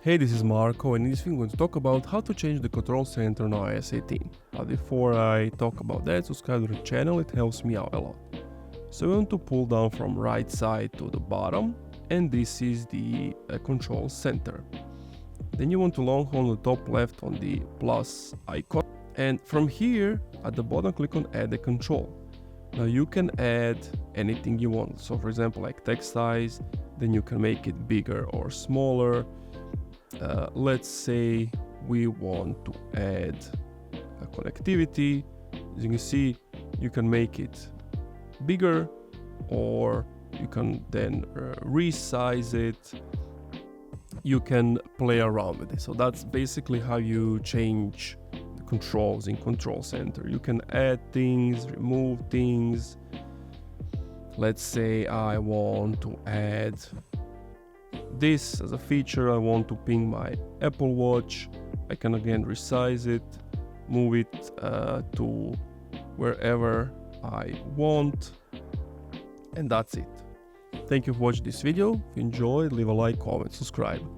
Hey, this is Marco, and in this video I'm going to talk about how to change the control center on iOS 18. But before I talk about that, subscribe to the channel, it helps me out a lot. So we want to pull down from right side to the bottom, and this is the control center. Then you want to long hold on the top left on the plus icon, and from here at the bottom click on add a control. Now you can add anything you want, so for example like text size, then you can make it bigger or smaller. Let's say we want to add a connectivity. As you can see, you can make it bigger, or you can then resize it. You can play around with it. So that's basically how you change the controls in Control Center. You can add things, remove things. Let's say I want to add this as a feature. I want to ping my Apple Watch. I can again resize it, move it to wherever I want, and that's it. Thank you for watching this video. If you enjoyed, leave a like, comment, subscribe.